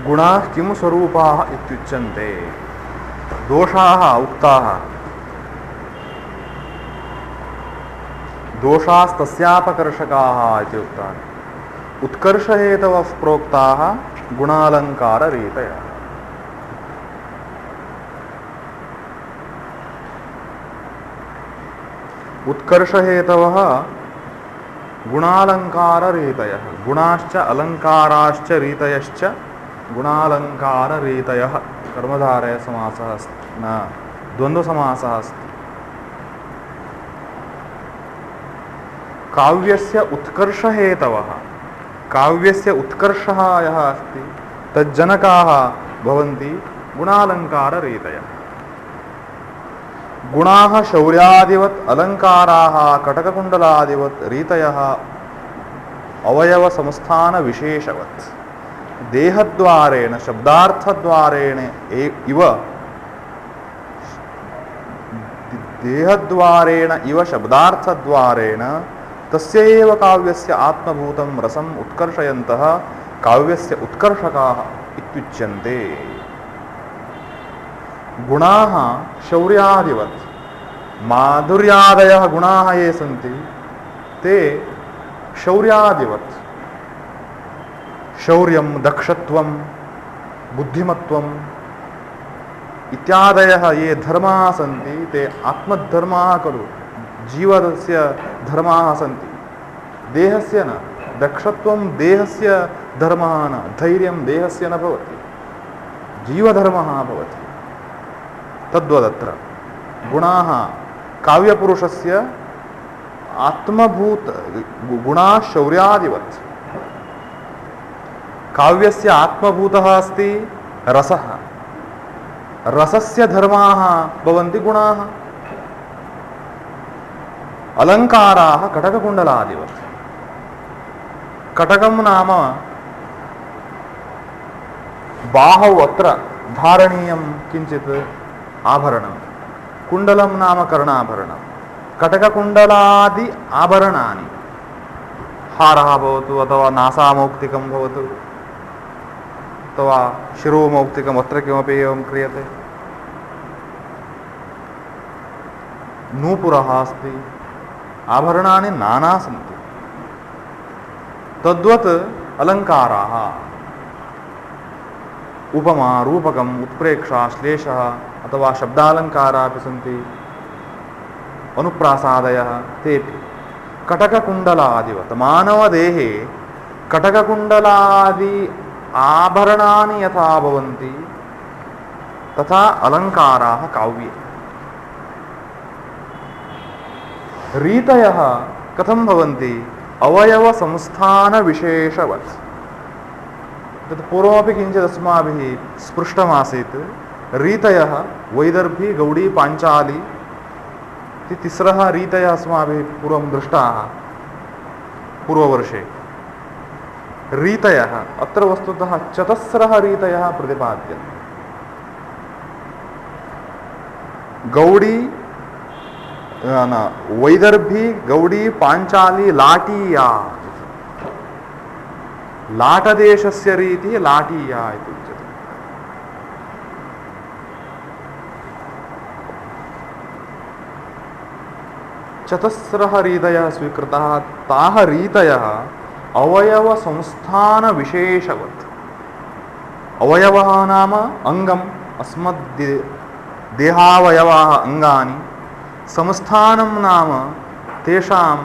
गुणाः किं स्वरूपाः इत्युच्यन्ते। दोषाः उक्ताः, दोषास्तस्यापकर्षकाः इति उक्ताः। उत्कर्षहेतवः प्रोक्ताः गुणालङ्काररीतयः। उत्कर्षहेतवः गुणालङ्काररीतयः। गुणाश्च अलङ्काराश्च रीतयश्च गुणालङ्काररीतयः। कर्मधारय समासः अस्ति, न द्वन्द्वसमासः अस्ति। काव्यस्य उत्कर्षहेतवः, काव्यस्य उत्कर्षः यः अस्ति तज्जनकाः भवन्ति गुणालङ्काररीतयः। गुणाः शौर्यादिवत्, अलङ्काराः कटककुण्डलादिवत्, रीतयः अवयवसंस्थानविशेषवत्। देहद्वारेण शब्दार्थद्वारेण इव, देहद्वारेण इव शब्दार्थद्वारेण तस्यैव काव्यस्य आत्मभूतं रसम् उत्कर्षयन्तः काव्यस्य उत्कर्षकाः इत्युच्यन्ते। गुणाः शौर्यादिवत्, माधुर्यादयः गुणाः ये सन्ति ते शौर्यादिवत्, शौर्यं, दक्षत्वं, बुद्धिमत्वं इत्यादयः ये धर्माः सन्ति ते आत्मधर्माः खलु, जीवस्य धर्माः सन्ति, देहस्य न। दक्षत्वं देहस्य धर्मः न, धैर्यं देहस्य न भवति, जीवधर्मः भवति। तद्वदत्र गुणाः काव्यपुरुषस्य आत्मभूत गुणाः शौर्यादिवत्। काव्यस्य आत्मभूतः अस्ति रसः, रसस्य धर्माः भवन्ति गुणाः। अलङ्काराः कटककुण्डलादिवत्। कटकं नाम बाहौ अत्र धारणीयं किञ्चित् आभरणं, कुण्डलं नाम कर्णाभरणं। कटककुण्डलादि आभरणानि, हारः भवतु अथवा नासामौक्तिकं भवतु अथवा शिरोमौक्तिकम्, अत्र किमपि एवं क्रियते। नूपुरः अस्ति, आभरणानि नाना सन्ति। तद्वत् अलङ्काराः, उपमा, रूपकम्, उत्प्रेक्षा, श्लेषः अथवा शब्दालङ्काराः अपि सन्ति, अनुप्रासादयः तेपि। कटककुण्डलादिवत्, मानवदेहे कटककुण्डलादि आभरणानि यथा भवन्ति तथा अलङ्काराः काव्ये। रीतयः कथं भवन्ति? अवयवसंस्थानविशेषवत्। तत् पूर्वमपि किञ्चित् अस्माभिः स्पृष्टमासीत्। रीतयः वैदर्भी, गौडी, पाञ्चाली इति तिस्रः रीतयः अस्माभिः पूर्वं दृष्टाः पूर्ववर्षे। रीतयः अत्र वस्तुतः चतस्रः रीतयः प्रतिपाद्यन्ते। गौडी न वैदर्भी, गौडी, पाञ्चाली, लाटीया। लाटदेशस्य रीतिः लाटीया इति उच्यते। चतस्रः रीतयः स्वीकृताः। ताः रीतयः अवयवसंस्थानविशेषवत्। अवयवः नाम अङ्गम्, अस्मद् देहावयवाः अङ्गानि। संस्थानं नाम तेषां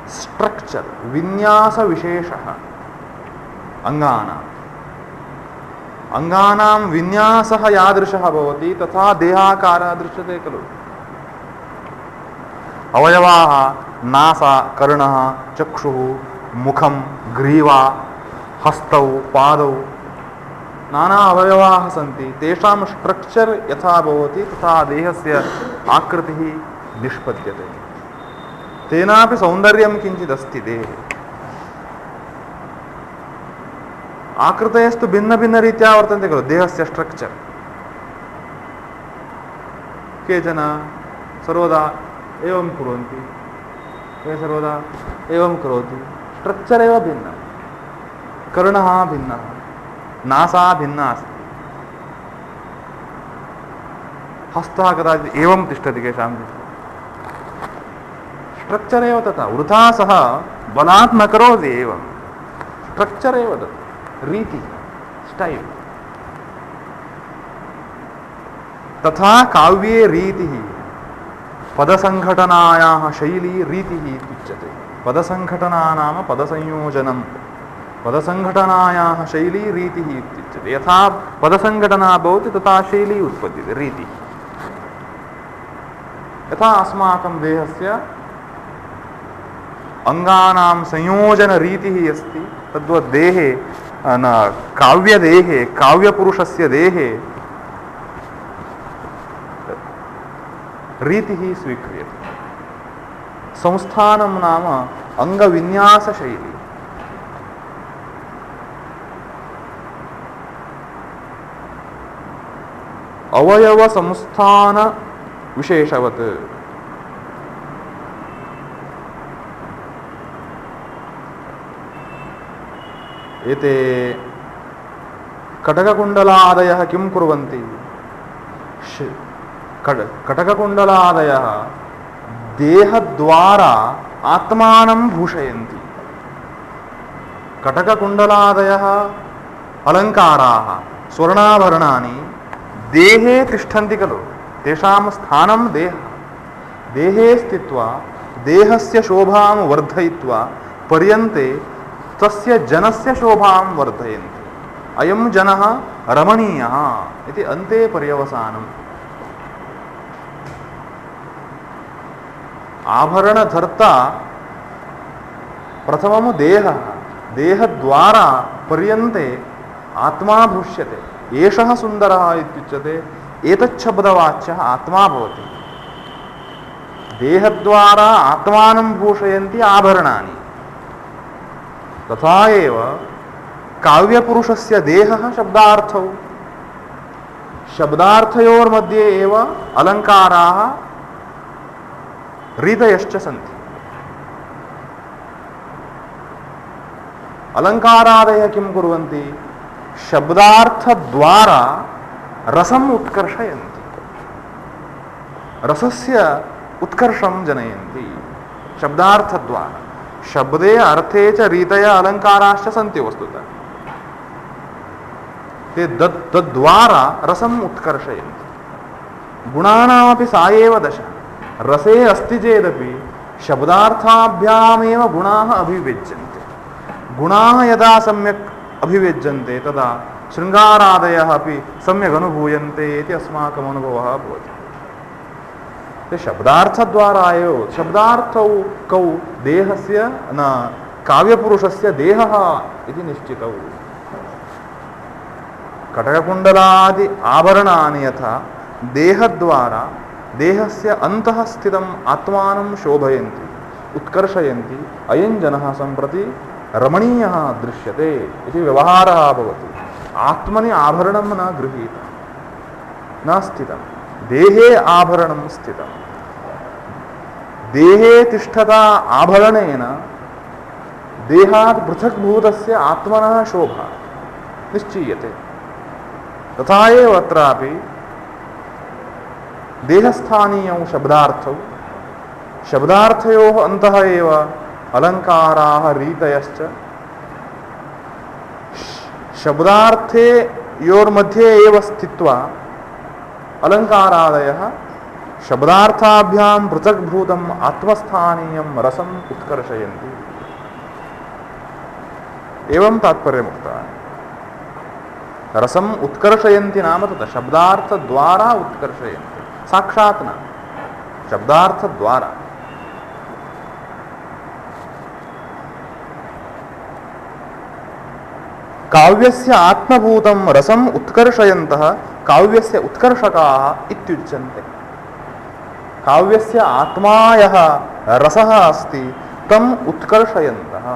स्ट्रक्चर्, विन्यासविशेषः। अङ्गानां विन्यासः यादृशः भवति तथा देहाकारः दृश्यते खलु। अवयवाः नासा, कर्णः, चक्षुः, मुखं, ग्रीवा, हस्तौ, पादौ, नाना अवयवाः सन्ति। तेषां स्ट्रक्चर् यथा भवति तथा देहस्य आकृतिः निष्पद्यते। तेनापि सौन्दर्यं किञ्चिदस्ति देहे। आकृतयस्तु भिन्नभिन्नरीत्या वर्तन्ते खलु देहस्य स्ट्रक्चर्। केचन सर्वदा एवं कुर्वन्ति, ये सर्वदा एवं करोति, स्ट्रक्चर् एव भिन्नं। कर्णः भिन्नः, नासा भिन्ना अस्ति। हस्तः कदाचित् एवं तिष्ठति केषां स्ट्रक्चर् एव तथा, वृथा सः बलात् न करोति, एवं स्ट्रक्चर् एव तत्, रीति स्टैल्। तथा काव्ये रीतिः पदसङ्घटनायाः शैली रीतिः इत्युच्यते। पदसङ्घटना नाम पदसंयोजनं, पदसङ्घटनायाः शैली रीतिः इत्युच्यते। यथा पदसङ्घटना भवति तथा शैली उत्पद्यते, रीतिः। यथा अस्माकं देहस्य अंगानां संयोजनरीतिः अस्ति, तद्वत् देहे काव्यदेहे, काव्यपुरुषस्य देहे रीतिः स्वीक्रियते। संस्थानं नाम अंगविन्यासशैली। अवयवसंस्थान विशेषवत् एते कटककुण्डलादयः किं कुर्वन्ति? कटककुण्डलादयः देहद्वारा आत्मानं भूषयन्ति। कटककुण्डलादयः अलङ्काराः, स्वर्णाभरणानि देहे तिष्ठन्ति खलु, तेषां स्थानं देहः। देहे स्थित्वा देहस्य शोभां वर्धयित्वा पर्यन्ते तस्य जनस्य शोभां वर्धयन्ति। अयं जनः रमणीयः इति अन्ते पर्यवसानम्। आभरणधर्ता प्रथमं देहः, देहद्वारा पर्यन्ते आत्मा भूष्यते। एषः सुन्दरः इत्युच्यते, एतच्छब्दवाच्यः आत्मा भवति। देहद्वारा आत्मानं भूषयन्ति आभरणानि। तथा एव काव्यपुरुषस्य देहः शब्दार्थौ, शब्दार्थयोर्मध्ये एव अलङ्काराः रीतयश्च सन्ति। अलङ्कारादयः किं कुर्वन्ति? शब्दार्थद्वारा रसम् उत्कर्षयन्ति, रसस्य उत्कर्षं जनयन्ति शब्दार्थद्वारा। शब्दे अर्थे च रीतय अलङ्काराश्च सन्ति वस्तुतः, ते तद्द्वारा रसम् उत्कर्षयन्ति। गुणानामपि सा एव दशा। रसे अस्ति चेदपि शब्दार्थाभ्यामेव गुणाः अभिव्यज्यन्ते। गुणाः यदा सम्यक् अभिव्यज्यन्ते तदा शृङ्गारादयः अपि सम्यक् अनुभूयन्ते इति अस्माकम् अनुभवः भवति। ते शब्दार्थद्वारा एव, शब्दार्थौ कौ देहस्य न काव्यपुरुषस्य देहः इति निश्चितौ। कटककुण्डलादि आभरणानि यथा देहद्वारा देहस्य अन्तः स्थितम् आत्मानं शोभयन्ति, उत्कर्षयन्ति, अयं जनः सम्प्रति रमणीयः दृश्यते इति व्यवहारः भवति। आत्मनि आभरणं न गृहीतं, न स्थितं, देहे आभरणं स्थितं। देहे तिष्ठता आभरणेन देहात् पृथक्भूतस्य आत्मनः शोभा निश्चीयते। तथा एव अत्रापि देहस्थानीयौ शब्दार्थौ, शब्दार्थयोः अन्तः एव अलङ्काराः रीतयश्च। शब्दार्थे योर्मध्ये एव स्थित्वा अलङ्कारादयः शब्दार्थाभ्यां पृथक्भूतम् आत्मस्थानीयं रसम् उत्कर्षयन्ति। एवं तात्पर्यमुक्तः। रसम् उत्कर्षयन्ति नाम तत् शब्दार्थद्वारा उत्कर्षयन्ति, साक्षात् न, शब्दार्थद्वारा। काव्यस्य आत्मभूतं रसम् उत्कर्षयन्तः काव्यस्य उत्कर्षकाः इत्युच्यन्ते। काव्यस्य आत्मा यः रसः अस्ति तम् उत्कर्षयन्तः,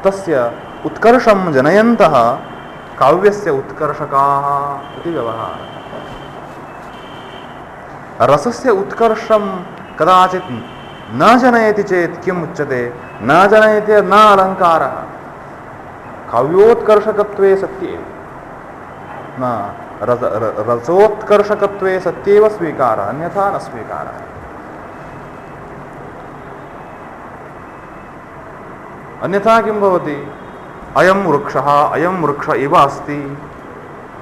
तस्य उत्कर्षं जनयन्तः काव्यस्य उत्कर्षकाः इति व्यवहारः। रसस्य उत्कर्षं कदाचित् न जनयति चेत् किम् उच्यते? न जनयति न अलङ्कारः। काव्योत्कर्षकत्वे सत्ये न रसोत्कर्षकत्वे सत्येव स्वीकारः, अन्यथा न स्वीकारः। अन्यथा किं भवति? अयं वृक्ष एव अस्ति,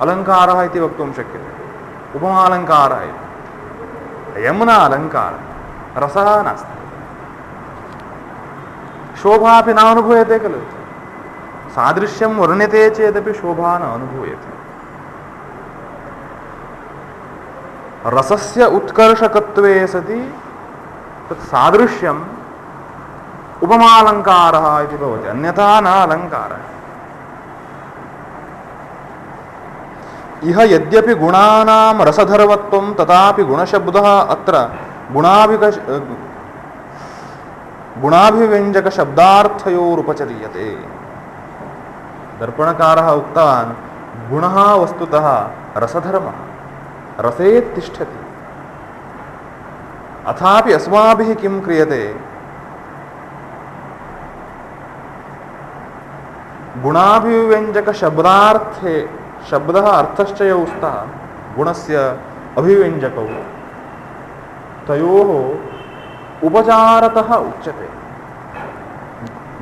अलङ्कारः इति वक्तुं शक्यते, उपमालङ्कारः इति। अयं न अलङ्कारः, रसः नास्ति, शोभा अपि न अनुभूयते खलु। सादृश्यं वर्ण्यते चेदपि शोभा न अनुभूयते। रसस्य उत्कर्षकत्वे सति तत् सादृश्यम् उपमालङ्कारः इति भवति, अन्यथा न अलङ्कारः। इह यद्यपि गुणानां रसधर्मत्वं तथापि गुणशब्दः अत्र गुणाभिव्यञ्जकशब्दार्थयोरुपचर्यते। दर्पणकारः उक्तवान् गुणः वस्तुतः रसधर्मः, रसे तिष्ठति। अथापि अस्माभिः किं क्रियते? गुणाभिव्यञ्जकशब्दार्थे शब्दः अर्थश्च स्तः गुणस्य अभिव्यञ्जकौ तयोः उपचारतः उच्यते।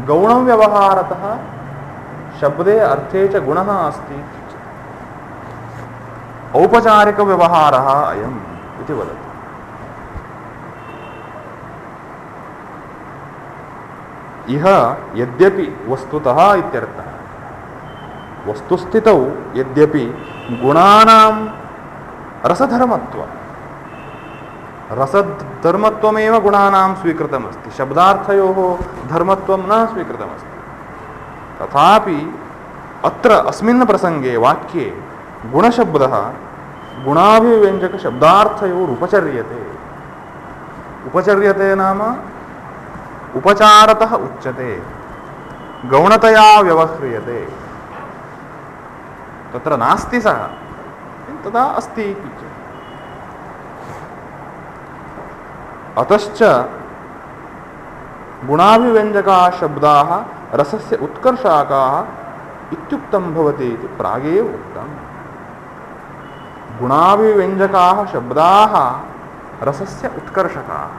गौणव्यवहारतः शब्दे अर्थे च गुणः अस्ति, औपचारिकव्यवहारः अयम् इति वदति। इह यद्यपि वस्तुतः इत्यर्थः, वस्तुस्थितौ यद्यपि गुणानां रसधर्मत्वं, रसधर्मत्वमेव गुणानां स्वीकृतमस्ति, शब्दार्थयोः धर्मत्वं न स्वीकृतमस्ति, तथापि अत्र अस्मिन् प्रसंगे वाक्ये गुणशब्दः गुणाभिव्यञ्जकशब्दार्थयोरुपचर्यते। उपचर्यते नाम उपचारतः उच्यते, गौणतया व्यवह्रियते। तत्र नास्ति सः, तदा अस्ति इति च। अतश्च गुणाभिव्यञ्जकाः शब्दाः रसस्य उत्कर्षकाः इत्युक्तं भवति इति प्रागेव उक्तम्। गुणाभिव्यञ्जकाः शब्दाः रसस्य उत्कर्षकाः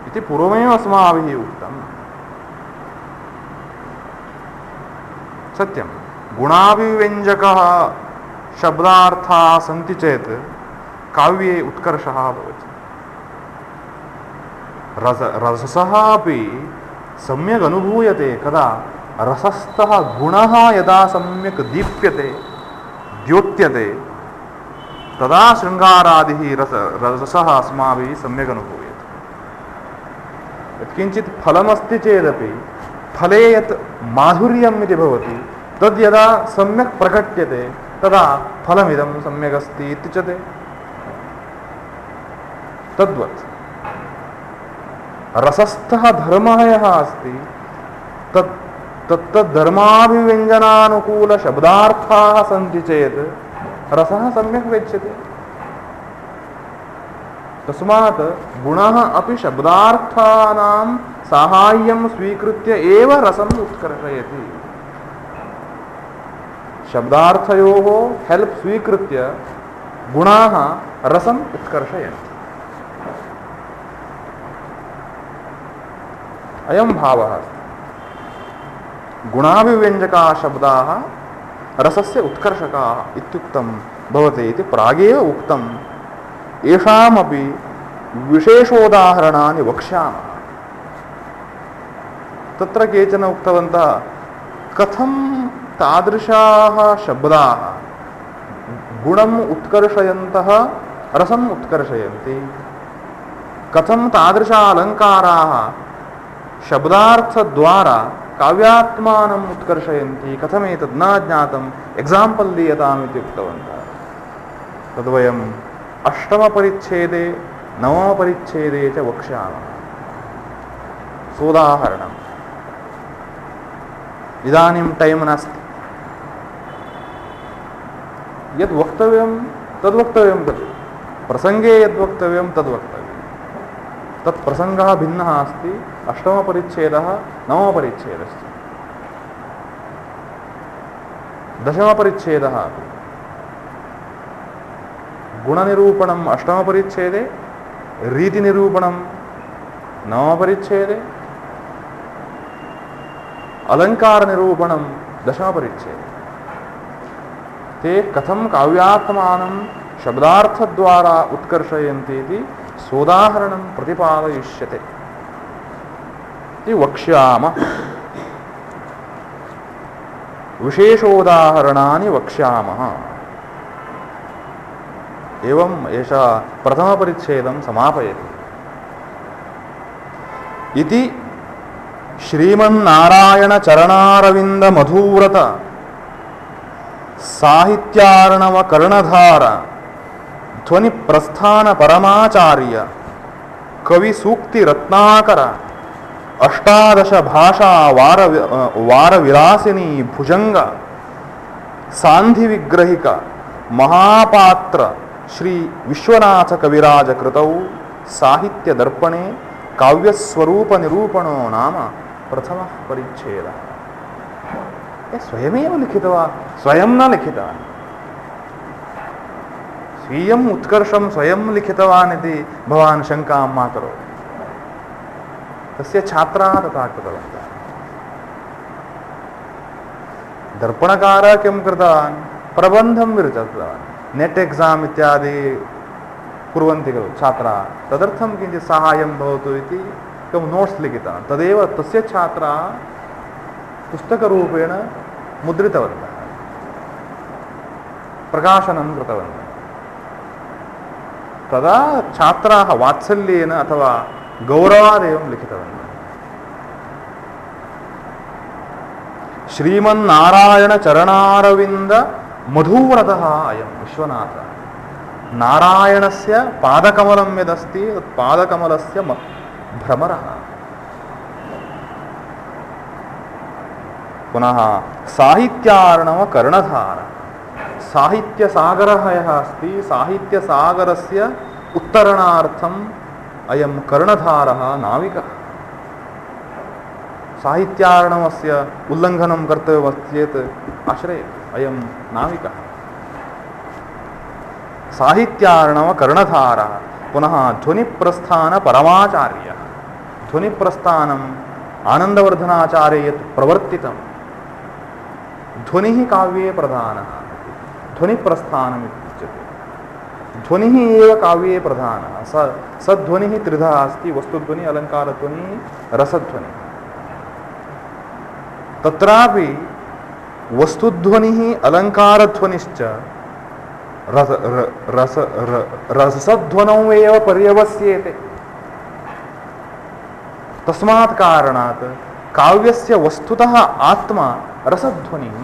इति पूर्वमेव अस्माभिः उक्तम्। सत्यं गुणाभिव्यञ्जकः शब्दार्थाः सन्ति चेत् काव्ये उत्कर्षः भवति। रसः अपि सम्यक् अनुभूयते कदा रसस्थः गुणः यदा सम्यक् दीप्यते, द्योत्यते, तदा शृङ्गारादिः रसः अस्माभिः सम्यक् अनुभूयते। यत्किञ्चित् फलमस्ति चेदपि फले यत् माधुर्यम् इति भवति तद् यदा सम्यक् प्रकट्यते तदा फलमिदं सम्यक् अस्ति इत्युच्यते। तद्वत् रसस्थः धर्मः यः अस्ति तत्तद्धर्माभिव्यञ्जनानुकूलशब्दार्थाः सन्ति चेत् रसः सम्यक् वेच्यते। तस्मात् गुणः अपि शब्दार्थानां साहाय्यं स्वीकृत्य एव रसम् उत्कर्षयति। शब्दार्थयोः हेल्प् स्वीकृत्य गुणाः रसम् उत्कर्षयन्ति। अयं भावः अस्ति। गुणाभिव्यञ्जकाः शब्दाः रसस्य उत्कर्षकाः इत्युक्तं भवति इति प्रागेव उक्तम्। येषामपि विशेषोदाहरणानि वक्ष्यामः। तत्र केचन उक्तवन्तः कथं तादृशाः शब्दाः गुणम् उत्कर्षयन्तः रसम् उत्कर्षयन्ति, कथं तादृशा अलङ्काराः शब्दार्थद्वारा काव्यात्मानम् उत्कर्षयन्ति, कथमेतत् न ज्ञातम्, एग्जाम्पल् दीयताम् इति उक्तवन्तः। तद्वयम् अष्टमपरिच्छेदे नवमपरिच्छेदे च वक्ष्यामः। सोदाहरणम्। इदानीं टैम् नास्ति। यद् वक्तव्यं तद्वक्तव्यं खलु, प्रसङ्गे यद्वक्तव्यं तद्वक्तव्यं। तत् प्रसङ्गः भिन्नः अस्ति, अष्टमपरिच्छेदः नवमपरिच्छेदश्च। दशमपरिच्छेदः अपि गुणनिरूपणम् अष्टमपरिच्छेदे रीतिनिरूपणं नवमपरिच्छेदे अलङ्कारनिरूपणं दशमपरिच्छेदे ते कथं काव्यात्मानं शब्दार्थद्वारा उत्कर्षयन्ति इति सोदाहरणं प्रतिपादयिष्यते इति वक्ष्यामः। विशेषोदाहरणानि वक्ष्यामः। एवं एषः प्रथमपरिच्छेदं समापयति। इति श्रीमन्नारायणचरणारविन्दमधुव्रत साहित्यार्णवकर्णधार ध्वनिप्रस्थानपरमाचार्य कविसूक्तिरत्नाकर अष्टादश भाषा वारविलासिनी भुजंग सांधिविग्रहिक महापात्र श्री विश्वनाथ कविराज कृतौ साहित्य दर्पणे काव्यस्वरूप निरूपणो नाम प्रथमः परिच्छेदः। स्वयमेव लिखितवान्, स्वयं न लिखितवान्, स्वीयम् उत्कर्षं स्वयं लिखितवान् इति भवान् शङ्कां मा करोतु। तस्य छात्राः तथा कृतवन्तः। दर्पणकारः किं कृतवान्? प्रबन्धं विरचितवान्। नेट् एग्जाम् इत्यादि कुर्वन्ति खलु छात्राः, तदर्थं किञ्चित् साहाय्यं भवतु इति एकं नोट्स् लिखितवान्। तदेव तस्य छात्राः पुस्तकरूपेण मुद्रितवन्तः, प्रकाशनं कृतवन्तः। तदा छात्राः वात्सल्येन अथवा गौरवादेवं लिखितवन्तः। श्रीमन्नारायणचरणारविन्द मधुव्रतः अयं विश्वनाथः। नारायणस्य पादकमलं यदस्ति तत् पादकमलस्य भ्रमरः। पुनः साहित्यार्णव कर्णधार, साहित्यसागरः यः अस्ति, साहित्यसागरस्य उत्तरणार्थम् अयं कर्णधारः नाविकः। साहित्यार्णवस्य उल्लङ्घनं कर्तव्यमस्ति चेत् आश्रयेत् अयं नाविकः। साहित्यार्णव कर्णधारः। पुनः ध्वनिप्रस्थानपरमाचार्यः। ध्वनिप्रस्थानम् आनन्दवर्धनाचार्य यत् प्रवर्तितं ध्वनिः काव्ये प्रधानः, ध्वनिप्रस्थानमित्युच्यते। ध्वनिः एव काव्ये प्रधानः। सध्वनिः त्रिधा अस्ति: वस्तुध्वनिः, अलङ्कारध्वनिः, रसध्वनिः। तत्रापि वस्तुध्वनिः अलङ्कारध्वनिश्च रसध्वनौ एव पर्यवस्येते। तस्मात् कारणात् काव्यस्य वस्तुतः आत्मा रसध्वनिः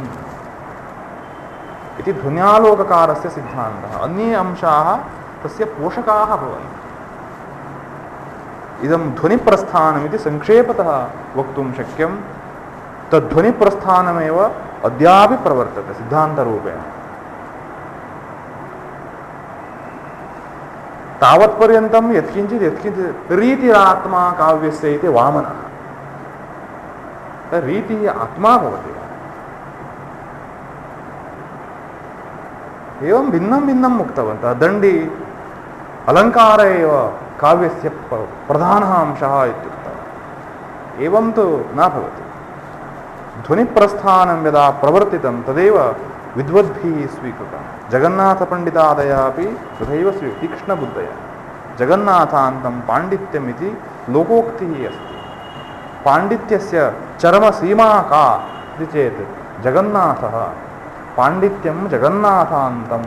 इति ध्वन्यालोककारस्य सिद्धान्तः। अन्ये अंशाः तस्य पोषकाः भवन्ति। इदं ध्वनिप्रस्थानमिति संक्षेपतः वक्तुं शक्यं। तद्ध्वनिप्रस्थानमेव अद्यापि प्रवर्तते सिद्धान्तरूपेण। तावत्पर्यन्तं यत्किञ्चित् रीतिरात्मा काव्यस्य इति वामनः। रीतिः आत्मा भवति। एवं भिन्नं भिन्नम् उक्तवन्तः। दण्डी अलङ्कार एव काव्यस्य प्रधानः अंशः इत्युक्तवान्। एवं तु न भवति। ध्वनिप्रस्थानं यदा प्रवर्तितं तदेव विद्वद्भिः स्वीकृतं। जगन्नाथपण्डितादयः अपि तथैव तीक्ष्णबुद्धयः। जगन्नाथान्तं पाण्डित्यम् इति लोकोक्तिः अस्ति। पाण्डित्यस्य चरमसीमा का इति चेत् जगन्नाथः। पाण्डित्यं जगन्नाथान्तं।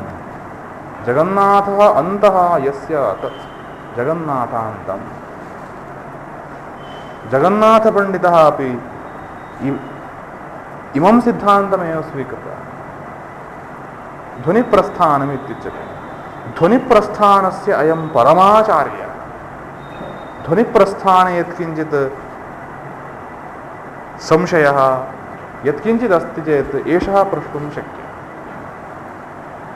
जगन्नाथः अन्तः यस्य तत् जगन्नाथान्तं। जगन्नाथपण्डितः अपि इमं सिद्धान्तमेव स्वीकृतवान्। ध्वनिप्रस्थानमित्युच्यते। ध्वनिप्रस्थानस्य अयं परमाचार्यः। ध्वनिप्रस्थाने यत्किञ्चित् संशयः यत्किञ्चित् अस्ति चेत् एषः प्रष्टुं शक्यः।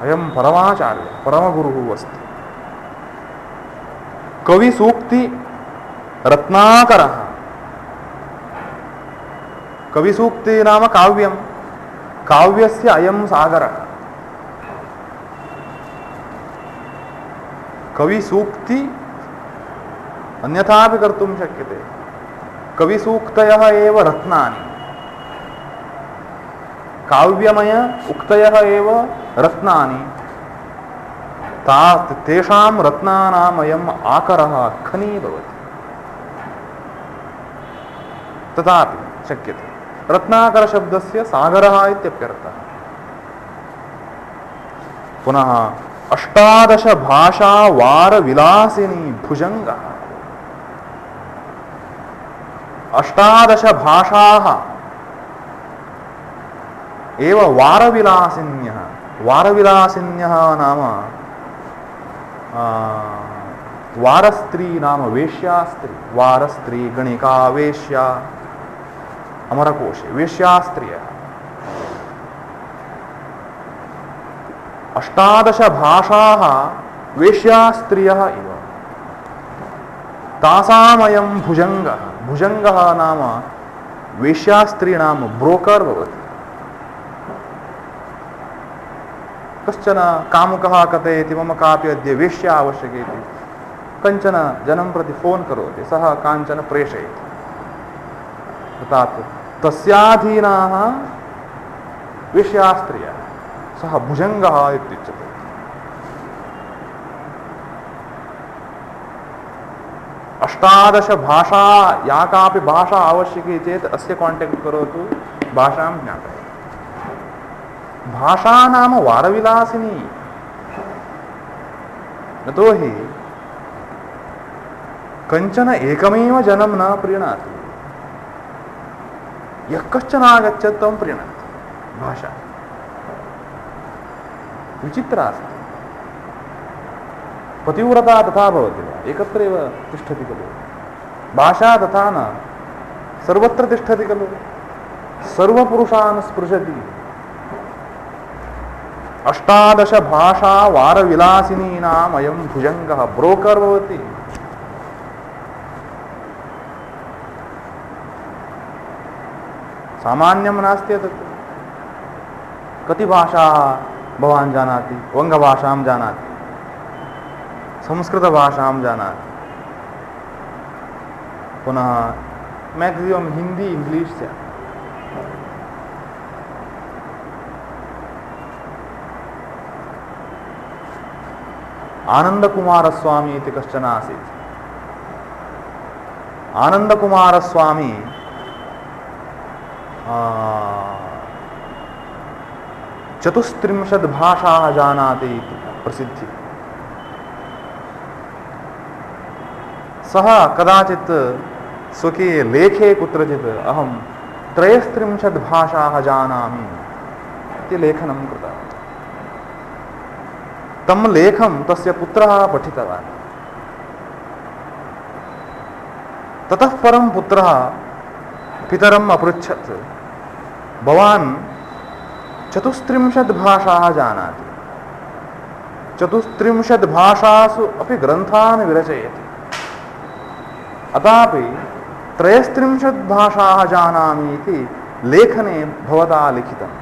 अयं परमाचार्यः, परमगुरुः अस्ति। कविसूक्ति रत्नाकरः। कविसूक्ति नाम काव्यं। काव्यस्य अयं सागरः। कविसूक्ति अन्यथापि कर्तुं शक्यते। कविसूक्तयः एव रत्नानि, काव्यमय उक्तयः एव रत्नानि। तेषां रत्नानामयम् आकरः खनी भवति। तथापि शक्यते। रत्नाकरशब्दस्य सागरः इत्यप्यर्थः। पुनः 18 भाषा वारविलासिनी भुजङ्गः। 18 भाषाः एव वारविलासिन्यः। वारविलासिन्यः नाम वारस्त्री नाम वेश्यास्त्री। वारस्त्री गणिका वेश्या अमरकोशे वेश्यास्त्रियः। 18 भाषाः वेश्यास्त्रियः इव। तासामयं भुजङ्गः। भुजङ्गः नाम वेश्यास्त्रीणां ब्रोकर् भवति। कश्चन कामुकः कथयति मम कापि अद्य वेश्या आवश्यकी इति। कञ्चन जनं प्रति फोन् करोति, सः काञ्चन प्रेषयति। अर्थात् तस्याधीनाः वेश्यास्त्रियः, सः भुजङ्गः इत्युच्यते। अष्टादश भाषा, या कापि भाषा आवश्यकी चेत् अस्य काण्टेक्ट् करोतु, भाषां ज्ञापयतु। भाषा नाम वारविलासिनी। यतोहि कञ्चन एकमेव जनं न प्रीणाति। यः कश्चन आगच्छत् तं प्रीणाति। भाषा विचित्रा अस्ति। पतिव्रता तथा भवति वा? एकत्रैव तिष्ठति खलु। भाषा तथा न, सर्वत्र तिष्ठति खलु। सर्वपुरुषान् स्पृशति। 18 भाषा वारविलासिनीनाम् अयं भुजङ्गः ब्रोकर् भवति। सामान्यं नास्ति तत्। कति भाषाः भवान् जानाति? वङ्गभाषां जानाति, संस्कृतभाषां जानाति, पुनः मैक्सिमम हिंदी इंग्लिश से। आनन्दकुमारस्वामी इति कश्चन आसीत्। आनन्दकुमारस्वामी चतुस्त्रिंशत् भाषाः जानाति इति प्रसिद्धि। सः कदाचित् स्वकीये लेखे कुत्रचित् अहं 33 भाषाः जानामि इति लेखनं कृतवान्। तं लेखं तस्य पुत्रः पठितवान्। ततः परं पुत्रः पितरम् अपृच्छत्, भवान् 34 भाषाः जानाति, 34 भाषासु अपि ग्रन्थान् विरचयति, अथापि 33 भाषाः जानामि इति लेखने भवता लिखितम्।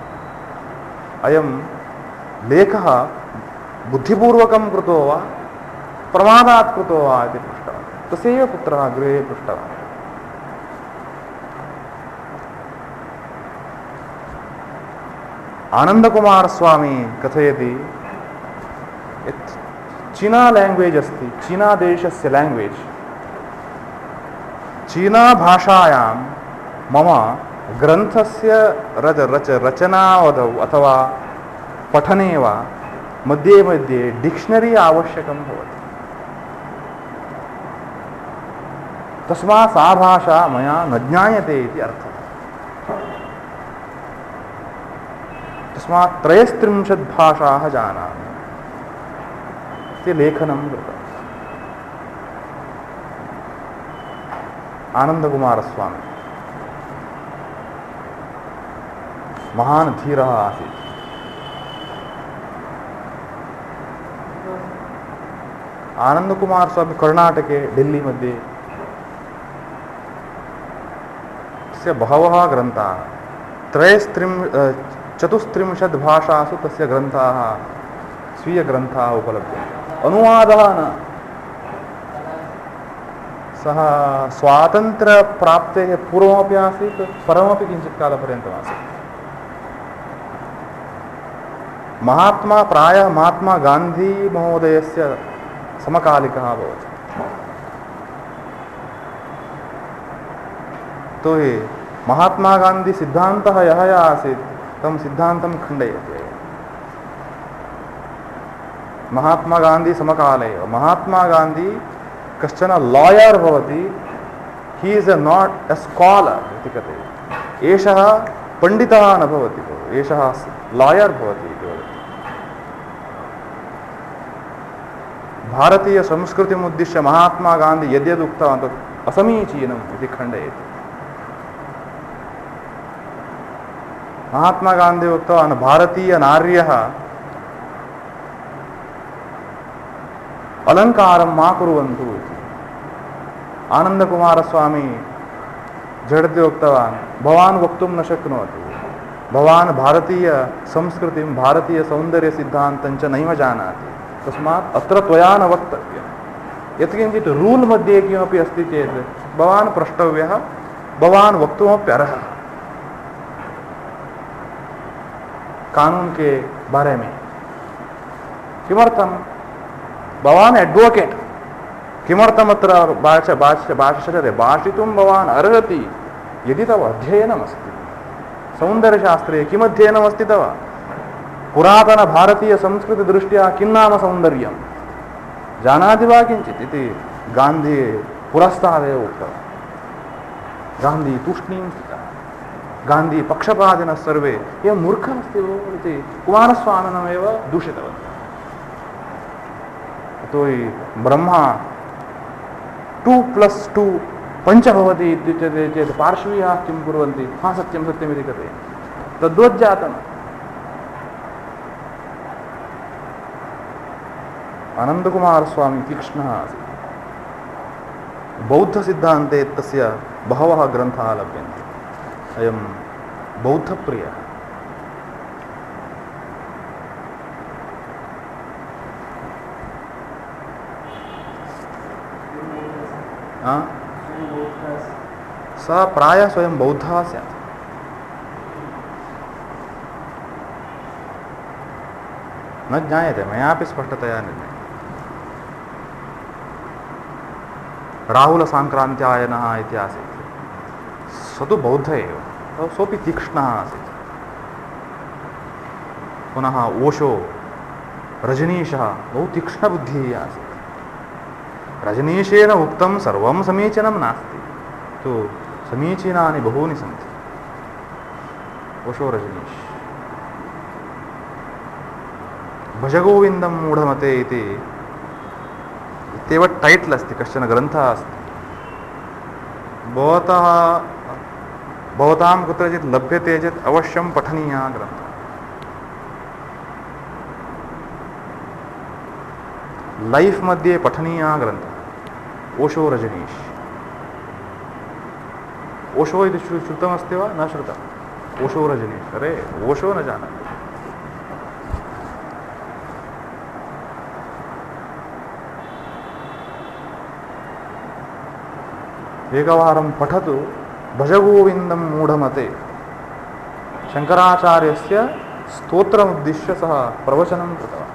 अयं लेखः बुद्धिपूर्वकं कृतो वा प्रमादात् कृतो वा इति पृष्टवान्। तस्यैव पुत्रः गृहे पृष्टवान्। आनन्दकुमारस्वामी कथयति यत् चीना लैंग्वेज अस्ति, चीना देशस्य लैंग्वेज, चीना भाषायां मम ग्रन्थस्य रचनावधौ अथवा पठने वा मध्ये मध्ये डिक्शनरी आवश्यकं भवति। तस्मात् सा भाषा मया न ज्ञायते इति अर्थः। तस्मात् 33 भाषाः जानामि इति लेखनं कृतम्। आनन्दकुमारस्वामी महान् धीरः आसीत्। आनन्दकुमारस्वामी कर्णाटके दिल्ली मध्ये तस्य बहवः ग्रन्थाः, चतुस्त्रिंशत् भाषासु तस्य ग्रन्थाः स्वीयग्रन्थाः उपलभ्यन्ते। अनुवादः न। सः स्वातन्त्र्यप्राप्तेः पूर्वमपि आसीत्, परमपि किञ्चित् कालपर्यन्तमासीत्। महात्मा प्रायः महात्मा गान्धी महोदयस्य समकालिकः अभवत्। तो हि महात्मा गान्धी सिद्धान्तः यः यः आसीत् तं सिद्धान्तं खण्डयति। महात्मा गान्धी समकाले एव। महात्मा गान्धी कश्चन लायर् भवति, he is not A scholar इति कथयति। एषः पण्डितः न भवति, एषः लायर् भवति इति वदति। भारतीयसंस्कृतिमुद्दिश्य महात्मा गान्धी यद्यद् उक्तवान् तत् असमीचीनम् इति खण्डयति। महात्मा गान्धी उक्तवान् भारतीयनार्यः अलङ्कारं मा कुर्वन्तु इति। आनन्दकुमारस्वामी झटिति उक्तवान् भवान् वक्तुं न शक्नोति, भवान् भारतीयसंस्कृतिं भारतीयसौन्दर्यसिद्धान्तं च नैव जानाति, तस्मात् अत्र त्वया न वक्तव्यं। यत्किञ्चित् रूल् मध्ये किमपि अस्ति चेत् भवान् प्रष्टव्यः, भवान् वक्तुमपि अर्हः कानून के बारे में। किमर्थं? भवान् एडवोकेट, किमर्थमत्र भाषितुं भवान् अर्हति यदि तव अध्ययनमस्ति। सौन्दर्यशास्त्रे किम् अध्ययनमस्ति तव? पुरातनभारतीयसंस्कृतिदृष्ट्या किं नाम सौन्दर्यं जानाति वा किञ्चित् इति गान्धी पुरस्तादेव उक्तवान्। गान्धी तूष्णीं स्थितः, गान्धी पक्षपातिनः सर्वे एवं मूर्खः अस्ति भो इति कुमारस्वामिनमेव दूषितवन्तः। तो हि ब्रह्मा 2+2 पञ्च भवति इत्युच्यते चेत् पार्श्वीयाः किं कुर्वन्ति? हा सत्यं सत्यमिति कथयन्ति। तद्वज्जातम्। आनन्दकुमारस्वामी तीक्ष्णः आसीत्। बौद्धसिद्धान्ते तस्य बहवः ग्रन्थाः लभ्यन्ते। अयं बौद्धप्रियः। सः प्रायः स्वयं बौद्धः स्यात्। न ज्ञायते, मयापि स्पष्टतया न ज्ञायते। राहुलसाङ्क्रान्त्यायनः इति आसीत्, स तु बौद्ध एव, सोऽपि तीक्ष्णः आसीत्। पुनः ओशो, रजनीशः बहु तीक्ष्णबुद्धिः आसीत्। रजनीशेन उक्तं सर्वं समीचीनं नास्ति, तु समीचीनानि बहूनि सन्ति। ओशो रजनीश। भजगोविन्दं मूढमते इति इत्येव टैटल् अस्ति, कश्चन ग्रन्थः अस्ति। भवतां कुत्रचित् लभ्यते चेत् अवश्यं पठनीयः ग्रन्थः। लैफ् मध्ये पठनीयः ग्रन्थः ओशो रजनीश। ओशो इति श्रुतमस्ति वा न श्रुतम्? ओशो रजनीश, अरे ओशो न जानाति। एकवारं पठतु भजगोविन्दं मूढमते। शङ्कराचार्यस्य स्तोत्रमुद्दिश्य सः प्रवचनं कृतवान्।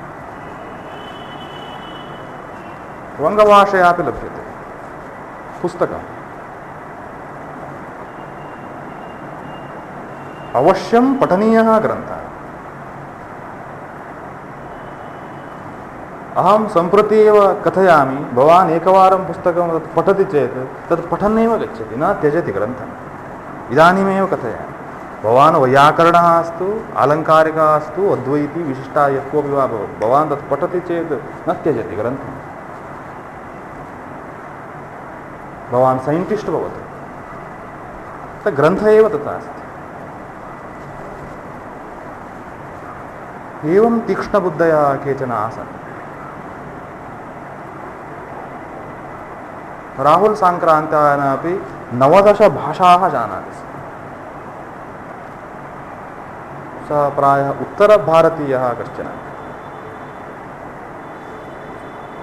वङ्गभाषयापि लभ्यते पुस्तकम्। अवश्यं पठनीयः ग्रन्थः। अहं सम्प्रति एव कथयामि, भवान् एकवारं पुस्तकं पठति चेत् तत् पठन्नेव गच्छति, न त्यजति ग्रन्थम्। इदानीमेव कथयामि, भवान् वैयाकरणः अस्तु, आलङ्कारिकः अस्तु, अद्वैती विशिष्टा यः कोऽपि वा भवतु, भवान् तत् पठति चेत् न त्यजति ग्रन्थम्। भवान् सैन्टिस्ट् भवतु, तत् ग्रन्थः एव तथा अस्ति। एवं तीक्ष्णबुद्धयः केचन आसन्। राहुल साङ्क्रान्त्यायनः अपि 19 भाषाः जानाति। सः प्रायः उत्तरभारतीयः कश्चन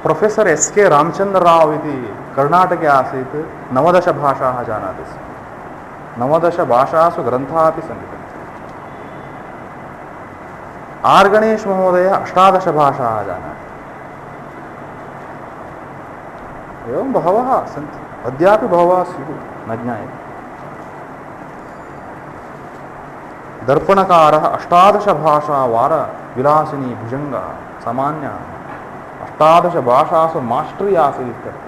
प्रोफेसर् एस् के रामचन्द्रराव् इति कर्णाटके आसीत् 19 भाषाः जानाति स्म 19 भाषासु ग्रन्थाः अपि सन्ति आर् गणेश महोदयः 18 भाषाः जानाति एवं बहवः सन्ति अद्यापि बहवः स्युः न ज्ञायते दर्पणकारः 18 भाषावार विलासिनी भुजङ्गः सामान्यः 18 भाषासु मास्टरी आसीत् इत्यर्थः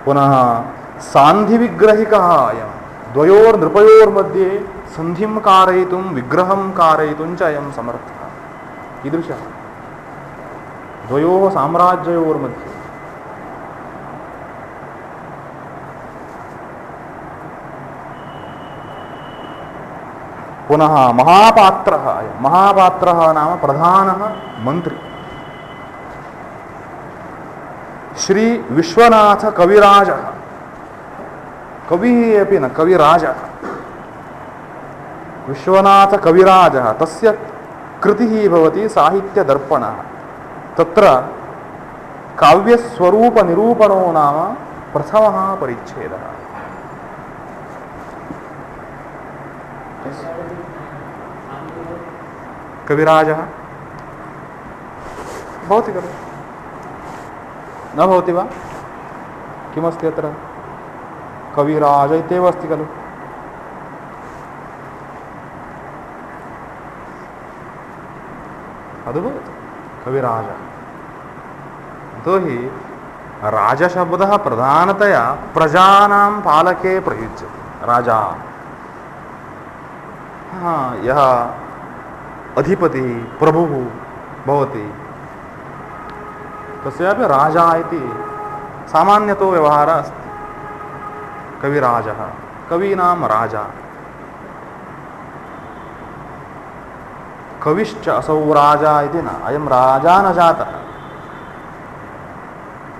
पुनः सान्धिविग्रहिकः अयं द्वयोर्नृपयोर्मध्ये सन्धिं कारयितुं विग्रहं कारयितुं च अयं समर्थः कीदृशः द्वयोः साम्राज्ययोर्मध्ये पुनः महापात्रः महापात्रः नाम प्रधानः मन्त्री श्री विश्वनाथ कविराजः कविः अपि न कविराजः विश्वनाथ कविराजः तस्य कृतिः भवति साहित्यदर्पणः तत्र काव्यस्वरूपनिरूपणो नाम प्रथमः परिच्छेदः कविराजः भवति खलु न भवति वा किमस्ति अत्र कविराज इत्येव अस्ति खलु अद्भुतं कविराजः यतोहि राजशब्दः प्रधानतया प्रजानां पालके प्रयुज्यते राजा यः अधिपतिः प्रभुः भवति तस्यापि राजा इति सामान्यतो व्यवहारः अस्ति कविराजः कवीनां राजा कविश्च असौ राजा इति न अयं राजा न जातः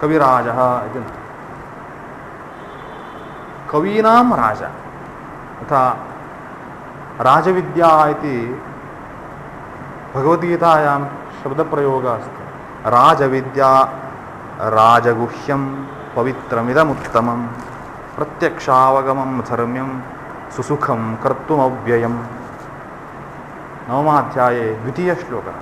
कविराजः इति न कवीनां राजा तथा राजविद्या इति भगवद्गीतायां शब्दप्रयोगः अस्ति राजविद्या राजगुह्यं पवित्रमिदमुत्तमं प्रत्यक्षावगमं धर्म्यं सुसुखं कर्तुमव्ययम् 9ध्याये 2 श्लोकः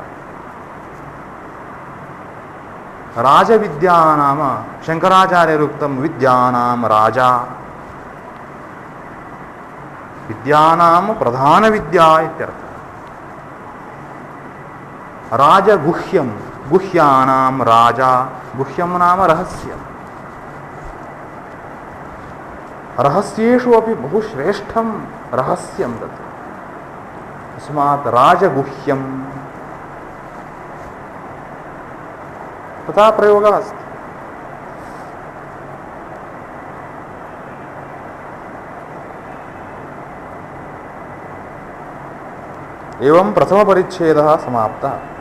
राजविद्या नाम शंकराचार्यरुक्तं विद्यानां राजा विद्यानां प्रधानविद्या इत्यर्थः राजगुह्यं गुह्यानां राजा गुह्यं नाम रहस्यं रहस्येषु अपि बहुश्रेष्ठं रहस्यं तत् तस्मात् राजगुह्यं तथा प्रयोगः अस्ति एवं प्रथमपरिच्छेदः समाप्तः